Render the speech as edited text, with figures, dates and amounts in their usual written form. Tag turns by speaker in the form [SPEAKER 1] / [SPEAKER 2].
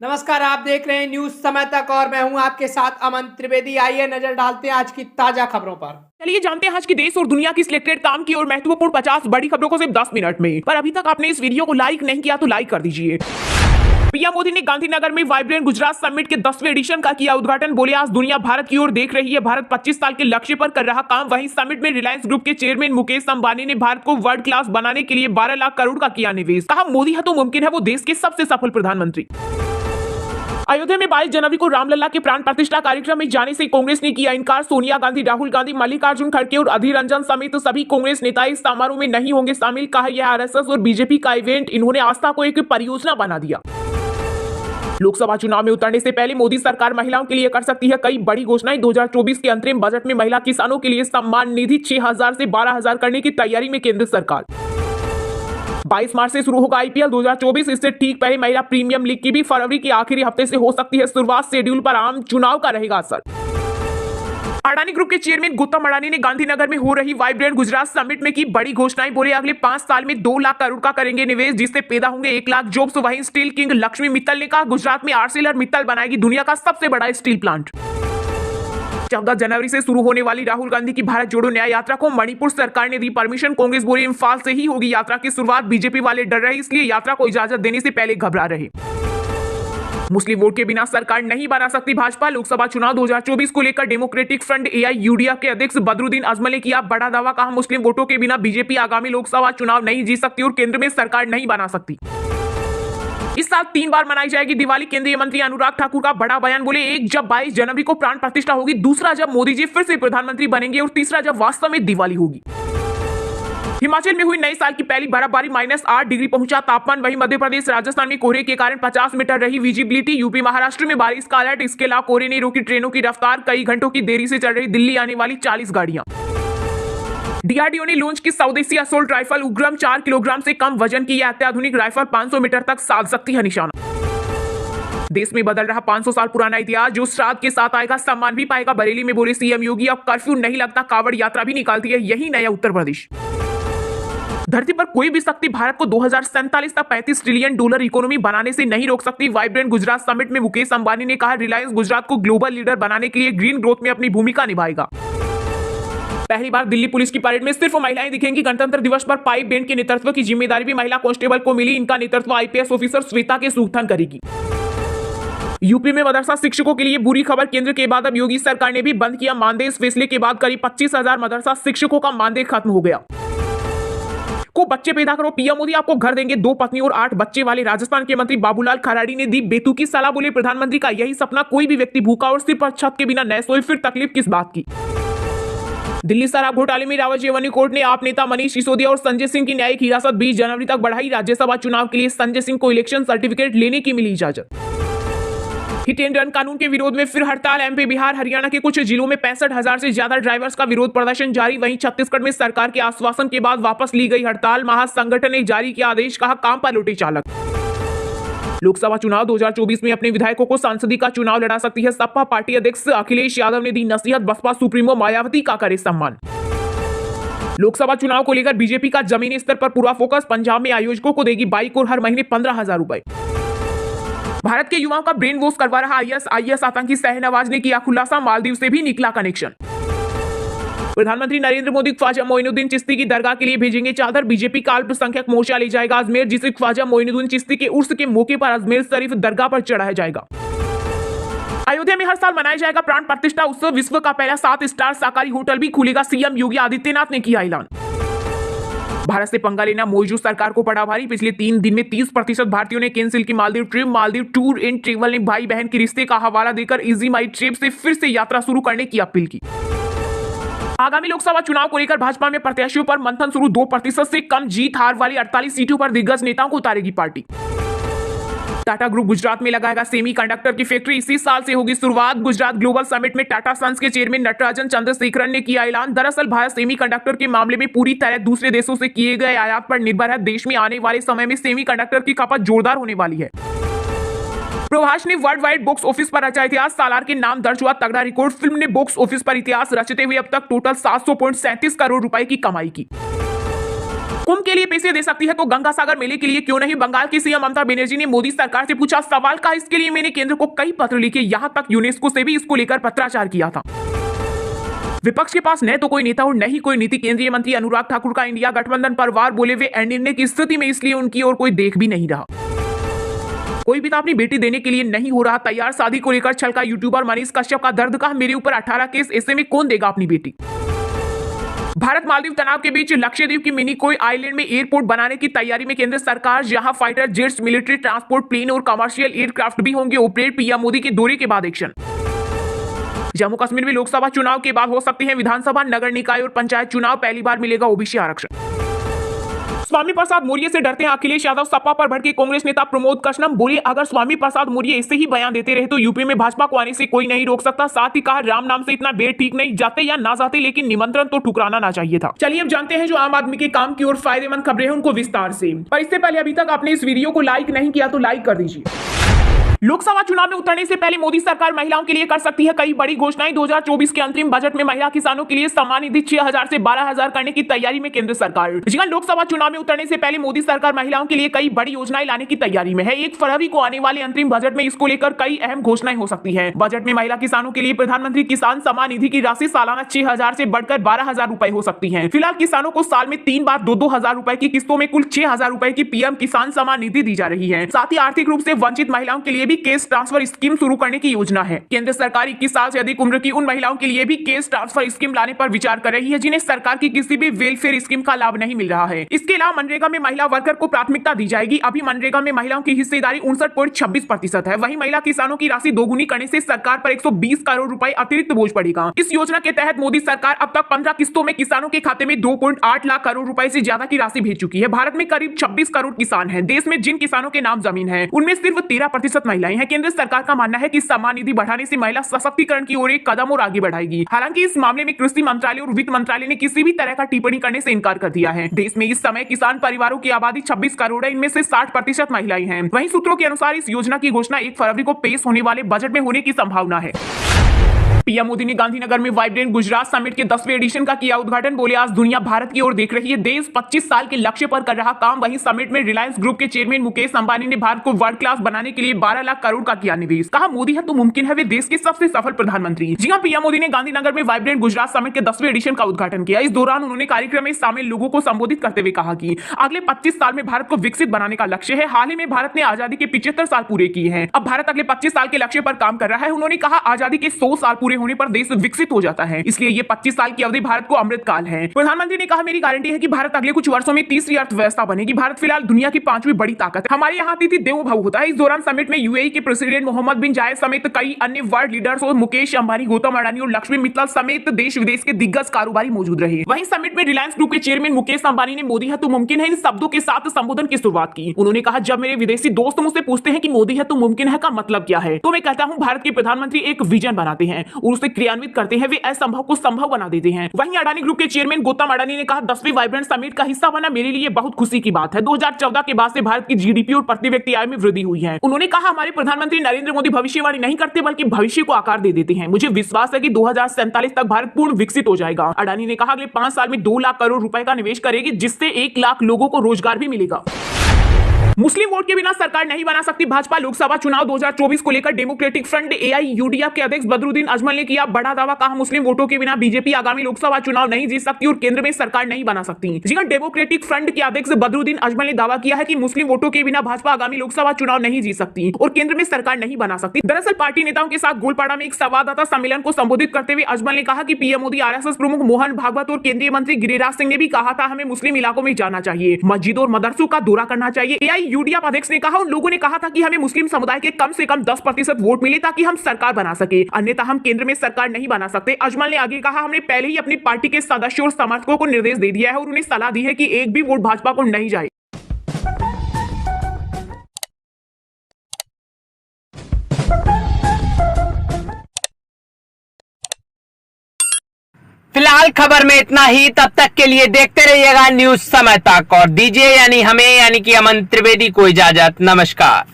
[SPEAKER 1] नमस्कार, आप देख रहे हैं न्यूज समय तक और मैं हूं आपके साथ अमन त्रिवेदी। आइए नजर डालते हैं आज की ताजा खबरों पर।
[SPEAKER 2] चलिए जानते हैं आज की देश और दुनिया की सिलेक्टेड काम की और महत्वपूर्ण 50 बड़ी खबरों को सिर्फ 10 मिनट में। पर अभी तक आपने इस वीडियो को लाइक नहीं किया तो लाइक कर दीजिए। पीएम मोदी ने गांधीनगर में वाइब्रेंट गुजरात समिट के 10वें एडिशन का किया उद्घाटन। बोले, आज दुनिया भारत की ओर देख रही है। भारत 25 साल के लक्ष्य पर कर रहा काम। वहीं समिट में रिलायंस ग्रुप के चेयरमैन मुकेश अंबानी ने भारत को वर्ल्ड क्लास बनाने के लिए 12 लाख करोड़ का किया निवेश। कहा, मोदी है तो मुमकिन है वो देश के सबसे सफल प्रधानमंत्री। अयोध्या में 22 जनवरी को रामलला के प्राण प्रतिष्ठा कार्यक्रम में जाने से कांग्रेस ने किया इनकार। सोनिया गांधी, राहुल गांधी, मल्लिकार्जुन खड़गे और अधीर रंजन समेत सभी कांग्रेस नेता इस समारोह में नहीं होंगे शामिल। कहा, यह आरएसएस और बीजेपी का इवेंट। इन्होंने आस्था को एक परियोजना बना दिया। लोकसभा चुनाव में उतरने से पहले मोदी सरकार महिलाओं के लिए कर सकती है कई बड़ी घोषणाएं। 2024 के अंतरिम बजट में महिला किसानों के लिए सम्मान निधि 6,000 से 12,000 करने की तैयारी में केंद्र सरकार। 22 मार्च से शुरू होगा आईपीएल 2024। इससे ठीक पहले महिला प्रीमियम लीग की भी फरवरी के आखिरी हफ्ते से हो सकती है शुरुआत। शेड्यूल पर आम चुनाव का रहेगा असर। अडानी ग्रुप के चेयरमैन गौतम अडानी ने गांधीनगर में हो रही वाइब्रेंट गुजरात समिट में की बड़ी घोषणाएं। बोले, अगले 5 साल में 2 लाख करोड़ का करेंगे निवेश, जिससे पैदा होंगे 1 लाख जॉब्स। वहीं स्टील किंग लक्ष्मी मित्तल ने कहा, गुजरात में आर्सेलर मित्तल बनाएगी दुनिया का सबसे बड़ा स्टील प्लांट। 14 जनवरी से शुरू होने वाली राहुल गांधी की भारत जोड़ो न्याय यात्रा को मणिपुर सरकार ने दी परमिशन। कांग्रेस बोली, इम्फाल से ही होगी यात्रा की शुरुआत। बीजेपी वाले डर रहे, इसलिए यात्रा को इजाजत देने से पहले घबरा रहे। मुस्लिम वोट के बिना सरकार नहीं बना सकती भाजपा। लोकसभा चुनाव 2024 को लेकर डेमोक्रेटिक फ्रंट एआईयूडीएफ के अध्यक्ष बदरुद्दीन अजमल ने किया बड़ा दावा। कहा, मुस्लिम वोटों के बिना बीजेपी आगामी लोकसभा चुनाव नहीं जीत सकती और केंद्र में सरकार नहीं बना सकती। इस साल 3 बार मनाई जाएगी दिवाली। केंद्रीय मंत्री अनुराग ठाकुर का बड़ा बयान। बोले, एक जब 22 जनवरी को प्राण प्रतिष्ठा होगी, दूसरा जब मोदी जी फिर से प्रधानमंत्री बनेंगे और तीसरा जब वास्तव में दिवाली होगी। हिमाचल में हुई नए साल की पहली बर्फबारी, -8 डिग्री पहुंचा तापमान। वहीं मध्य प्रदेश राजस्थान में कोहरे के कारण 50 मीटर रही विजिबिलिटी। यूपी महाराष्ट्र में बारिश का अलर्ट। इसके अलावा कोहरे ने रोकी ट्रेनों की रफ्तार। कई घंटों की देरी से चल रही दिल्ली आने वाली 40 गाड़ियां। डीआरडीओ ने लॉन्च की स्वदेशी असोल्ट राइफल उग्रम। 4 किलोग्राम से कम वजन की यह अत्याधुनिक राइफल 500 मीटर तक साध सकती है निशाना। देश में बदल रहा 500 साल पुराना इतिहास, जो श्राद्ध के साथ आएगा सम्मान भी पाएगा। बरेली में बोले सीएम योगी, अब कर्फ्यू नहीं लगता, कावड़ यात्रा भी निकालती है, यही नया उत्तर प्रदेश। धरती पर कोई भी शक्ति भारत को 2047 तक $35 ट्रिलियन इकोनॉमी बनाने से नहीं रोक सकती। वाइब्रेंट गुजरात समिट में मुकेश अंबानी ने कहा, रिलायंस गुजरात को ग्लोबल लीडर बनाने के लिए ग्रीन ग्रोथ में अपनी भूमिका निभाएगा। पहली बार दिल्ली पुलिस की परेड में सिर्फ महिलाएं दिखेंगी। गणतंत्र दिवस पर पाइप बैंड के नेतृत्व की जिम्मेदारी भी महिला कांस्टेबल को मिली। इनका नेतृत्व आईपीएस ऑफिसर श्वेता के सूखथन करेगी। यूपी में मदरसा शिक्षकों के लिए बुरी खबर। केंद्र के बाद अब योगी सरकार ने भी बंद किया मानदेय। इस फैसले के बाद करीब 25,000 मदरसा शिक्षकों का मानदेय खत्म हो गया। को बच्चे पैदा करो, पीएम मोदी आपको घर देंगे। 2 पत्नी और 8 बच्चे वाले राजस्थान के मंत्री बाबूलाल खराड़ी ने दी बेतुकी सलाह। बोले, प्रधानमंत्री का यही सपना, कोई भी व्यक्ति भूखा और सिर पर छत के बिना न सोए, फिर तकलीफ किस बात की। दिल्ली शराब घोटाले में रावत रेवन्यू कोर्ट ने आप नेता मनीष सिसोदिया और संजय सिंह की न्यायिक हिरासत 20 जनवरी तक बढ़ाई। राज्यसभा चुनाव के लिए संजय सिंह को इलेक्शन सर्टिफिकेट लेने की मिली इजाजत। हिट एंड रन कानून के विरोध में फिर हड़ताल। एमपी, बिहार, हरियाणा के कुछ जिलों में 65,000 से ज्यादा ड्राइवर्स का विरोध प्रदर्शन जारी। वहीं छत्तीसगढ़ में सरकार के आश्वासन के बाद वापस ली गई हड़ताल। महासंगठन ने जारी किया आदेश, कहा काम पर लौटे चालक। लोकसभा चुनाव 2024 में अपने विधायकों को सांसदी का चुनाव लड़ा सकती है सपा। पार्टी अध्यक्ष अखिलेश यादव ने दी नसीहत, बसपा सुप्रीमो मायावती का करे सम्मान। लोकसभा चुनाव को लेकर बीजेपी का जमीनी स्तर पर पूरा फोकस। पंजाब में आयोजकों को देगी बाइक और हर महीने 15,000 रुपए। भारत के युवाओं का ब्रेन वॉश करवा रहा आईएस आतंकी शहनवाज ने किया खुलासा। मालदीव से भी निकला कनेक्शन। प्रधानमंत्री नरेंद्र मोदी ख्वाजा मोइनुद्दीन चिश्ती की दरगाह के लिए भेजेंगे चादर। बीजेपी का अल्पसंख्यक मोर्चा ले जाएगा अजमेर, जिसे ख्वाजा मोइनुद्दीन चिश्ती के उर्स के मौके पर अजमेर शरीफ दरगाह पर चढ़ाया जाएगा। अयोध्या में हर साल मनाया जाएगा प्राण प्रतिष्ठा उत्सव। विश्व का पहला 7 स्टार शाकाहारी होटल भी खुलेगा। सीएम योगी आदित्यनाथ ने किया ऐलान। भारत से पंगा लेना मौजूद सरकार को पड़ा भारी। पिछले 3 दिन में 30% भारतीयों ने कैंसिल की Maldives trip. Maldives tour and travel ने भाई बहन के रिश्ते का हवाला देकर इजी माई ट्रिप से फिर से यात्रा शुरू करने की अपील की। आगामी लोकसभा चुनाव को लेकर भाजपा में प्रत्याशियों पर मंथन शुरू। 2% से कम जीत हार वाली 48 सीटों पर दिग्गज नेताओं को उतारेगी पार्टी। टाटा ग्रुप गुजरात में लगाएगा सेमीकंडक्टर की फैक्ट्री। इसी साल से होगी शुरुआत। गुजरात ग्लोबल समिट में टाटा सन्स के चेयरमैन नटराजन चंद्रशेखरन ने किया ऐलान। दरअसल भारत सेमीकंडक्टर के मामले में पूरी तरह दूसरे देशों से किए गए आयात पर निर्भर है। देश में आने वाले समय में सेमीकंडक्टर की खपत जोरदार होने वाली है। प्रभास ने वर्ल्ड वाइड बॉक्स ऑफिस पर रचा इतिहास। सालार के नाम दर्ज हुआ तगड़ा रिकॉर्ड। फिल्म ने बॉक्स ऑफिस पर इतिहास रचते हुए अब तक टोटल 700.37 करोड़ रुपए की कमाई की। कुंभ के लिए पैसे दे सकती है तो गंगा सागर मेले के लिए क्यों नहीं? बंगाल की सीएम ममता बनर्जी ने मोदी सरकार से पूछा सवाल का। इसके लिए मैंने केंद्र को कई पत्र लिखे, यहां तक यूनेस्को से भी इसको लेकर पत्राचार किया था। विपक्ष के पास न तो कोई नेता और न ही कोई नीति। केंद्रीय मंत्री अनुराग ठाकुर का इंडिया गठबंधन पर वार बोले वे निर्णय की स्थिति में, इसलिए उनकी ओर कोई देख भी नहीं रहा। कोई भी अपनी बेटी देने के लिए नहीं हो रहा तैयार। शादी को लेकर छलका यूट्यूबर मनीष कश्यप का दर्द कहा, मेरे ऊपर 18 केस, ऐसे में कौन देगा अपनी बेटी। भारत मालदीव तनाव के बीच लक्षद्वीप की मिनी कोई आइलैंड में एयरपोर्ट बनाने की तैयारी में केंद्र सरकार, जहां fighter jets, military transport plane और कमर्शियल एयरक्राफ्ट भी होंगे ऑपरेट। पीएम मोदी के दौरे के बाद एक्शन। जम्मू कश्मीर में लोकसभा चुनाव के बाद हो सकते हैं विधानसभा, नगर निकाय और पंचायत चुनाव, पहली बार मिलेगा ओबीसी आरक्षण। स्वामी प्रसाद मौर्य से डरते हैं अखिलेश यादव, सपा पर भड़के कांग्रेस नेता प्रमोद कश्यप बोले अगर स्वामी प्रसाद मौर्य ऐसे ही बयान देते रहे तो यूपी में भाजपा को आने से कोई नहीं रोक सकता। साथ ही कहा राम नाम से इतना बेर ठीक नहीं, जाते या ना जाते लेकिन निमंत्रण तो ठुकराना ना चाहिए था। चलिए अब जानते हैं जो आम आदमी के काम की और फायदेमंद खबरें हैं उनको विस्तार से। पर इससे पहले अभी तक आपने इस वीडियो को लाइक नहीं किया तो लाइक कर दीजिए। लोकसभा चुनाव में उतरने से पहले मोदी सरकार महिलाओं के लिए कर सकती है कई बड़ी घोषणाएं। 2024 के अंतरिम बजट में महिला किसानों के लिए सम्मान निधि 6,000 से 12,000 करने की तैयारी में केंद्र सरकार। जी हां, लोकसभा चुनाव में उतरने से पहले मोदी सरकार महिलाओं के लिए कई बड़ी योजनाएं लाने की तैयारी में है। 1 फरवरी को आने वाले अंतरिम बजट में इसको लेकर कई अहम घोषणाएं हो सकती है। बजट में महिला किसानों के लिए प्रधानमंत्री किसान सम्मान निधि की राशि सालाना 6,000 से बढ़कर 12,000 रुपए हो सकती है। फिलहाल किसानों को साल में 3 बार 2,000 रुपए की किस्तों में कुल 6,000 रुपए की पीएम किसान सम्मान निधि दी जा रही है। साथ ही आर्थिक रूप से वंचित महिलाओं के लिए भी कैश ट्रांसफर स्कीम शुरू करने की योजना है। केंद्र सरकार 21 साल से अधिक उम्र की उन महिलाओं के लिए भी कैश ट्रांसफर स्कीम लाने पर विचार कर रही है जिन्हें सरकार की किसी भी वेलफेयर स्कीम का लाभ नहीं मिल रहा है। इसके अलावा मनरेगा में महिला वर्कर को प्राथमिकता दी जाएगी। अभी मनरेगा में महिलाओं की हिस्सेदारी 59.26% है। वहीं महिला किसानों की राशि दोगुनी करने से सरकार पर 120 करोड़ रुपए अतिरिक्त बोझ पड़ेगा। इस योजना के तहत मोदी सरकार अब तक 15 किस्तों में किसानों के खाते में 2.8 लाख करोड़ रुपए से ज्यादा की राशि भेज चुकी है। भारत में करीब 26 करोड़ किसान हैं। देश में जिन किसानों के नाम जमीन है उनमें सिर्फ 13% महिलाएं हैं। केंद्र सरकार का मानना है कि सम्मान निधि बढ़ाने से महिला सशक्तिकरण की ओर एक कदम और आगे बढ़ाएगी। हालांकि इस मामले में कृषि मंत्रालय और वित्त मंत्रालय ने किसी भी तरह का टिप्पणी करने से इनकार कर दिया है। देश में इस समय किसान परिवारों की आबादी 26 करोड़ है, इनमें से 60% महिलाएं हैं। वहीं सूत्रों के अनुसार इस योजना की घोषणा 1 फरवरी को पेश होने वाले बजट में होने की संभावना है। पीएम मोदी ने गांधीनगर में वाइब्रेंट गुजरात समिट के 10वें एडिशन का किया उद्घाटन। बोले आज दुनिया भारत की ओर देख रही है, देश 25 साल के लक्ष्य पर कर रहा काम। वहीं समिट में रिलायंस ग्रुप के चेयरमैन मुकेश अंबानी ने भारत को वर्ल्ड क्लास बनाने के लिए 12 लाख करोड़ का किया निवेश। कहा मोदी है तो मुमकिन है वे देश के सबसे सफल प्रधानमंत्री। जी हां, पीएम मोदी ने गांधीनगर में वाइब्रेंट गुजरात समिट के 10वें एडिशन का उद्घाटन किया। इस दौरान उन्होंने कार्यक्रम में शामिल लोगों को संबोधित करते हुए कहा कि अगले 25 साल में भारत को विकसित बनाने का लक्ष्य है। हाल ही में भारत ने आजादी के 75 साल पूरे किए हैं। अब भारत अगले 25 साल के लक्ष्य पर काम कर रहा है। उन्होंने कहा आजादी के 100 साल पूरे होने पर देश विकसित हो जाता है, इसलिए ये 25 साल की अवधि भारत को अमृत काल है। प्रधानमंत्री ने कहा मेरी गारंटी है कि भारत अगले कुछ वर्षों में तीसरी अर्थव्यवस्था बनेगी। भारत फिलहाल दुनिया की 5वीं बड़ी ताकत है। हमारे यहाँ अतिथि देवो भव होता है। इस दौरान समिट में यूएई के प्रेसिडेंट मोहम्मद बिन जायद समेत कई अन्य वर्ल्ड लीडर्स और मुकेश अंबानी, गौतम अडानी और लक्ष्मी मित्तल समेत देश विदेश के दिग्गज कारोबारी मौजूद रहे। वहीं समिट में रिलायंस ग्रुप के चेयरमैन मुकेश अंबानी ने मोदी है तो मुमकिन है इन शब्दों के साथ संबोधन की शुरुआत की। उन्होंने कहा जब मेरे विदेशी दोस्त मुझसे पूछते हैं कि मोदी है तो मुमकिन है का मतलब क्या है, तो मैं कहता हूं भारत के प्रधानमंत्री एक विजन बनाते हैं और उसे क्रियान्वित करते हैं। वे असंभव को संभव बना देते हैं। वहीं अडानी ग्रुप के चेयरमैन गौतम अडानी ने कहा 10वीं वाइब्रेंट समिट का हिस्सा बना मेरे लिए बहुत खुशी की बात है। 2014 के बाद से भारत की जीडीपी और प्रति व्यक्ति आय में वृद्धि हुई है। उन्होंने कहा हमारे प्रधानमंत्री नरेंद्र मोदी भविष्यवाणी नहीं करते बल्कि भविष्य को आकार दे देते हैं। मुझे विश्वास है कि 2047 तक भारत पूर्ण विकसित हो जाएगा। अडानी ने कहा अगले 5 साल में 2 लाख करोड़ रुपए का निवेश करेगी, जिससे 1 लाख लोगों को रोजगार भी मिलेगा। मुस्लिम वोट के बिना सरकार नहीं बना सकती भाजपा। लोकसभा चुनाव 2024 को लेकर डेमोक्रेटिक फ्रंट एआईयूडीएफ के अध्यक्ष बदरुद्दीन अजमल ने किया बड़ा दावा। कहा मुस्लिम वोटों के बिना बीजेपी आगामी लोकसभा चुनाव नहीं जीत सकती और केंद्र में सरकार नहीं बना सकती। जी हां, डेमोक्रेटिक फ्रंट के अध्यक्ष बदरुद्दीन अजमल ने दावा किया है कि मुस्लिम वोटों के बिना भाजपा आगामी लोकसभा चुनाव नहीं जीत सकती और केंद्र में सरकार नहीं बना सकती। दरअसल पार्टी नेताओं के साथ गोलपाड़ा में एक संवाददाता सम्मेलन को संबोधित करते हुए अजमल ने कहा कि पीएम मोदी, आरएसएस प्रमुख मोहन भागवत और केंद्रीय मंत्री गिरिराज सिंह ने भी कहा था हमें मुस्लिम इलाकों में जाना चाहिए, मस्जिदों और मदरसों का दौरा करना चाहिए। एआईयूडीएफ अध्यक्ष ने कहा उन लोगों ने कहा था कि हमें मुस्लिम समुदाय के कम से कम 10% वोट मिले ताकि हम सरकार बना सके, अन्यथा हम केंद्र में सरकार नहीं बना सकते। अजमल ने आगे कहा हमने पहले ही अपनी पार्टी के सदस्यों और समर्थकों को निर्देश दे दिया है और उन्हें सलाह दी है कि एक भी वोट भाजपा को नहीं जाए।
[SPEAKER 1] फिलहाल खबर में इतना ही। तब तक के लिए देखते रहिएगा न्यूज समय तक और दीजिए यानी हमें यानी कि अमन त्रिवेदी को इजाजत। नमस्कार।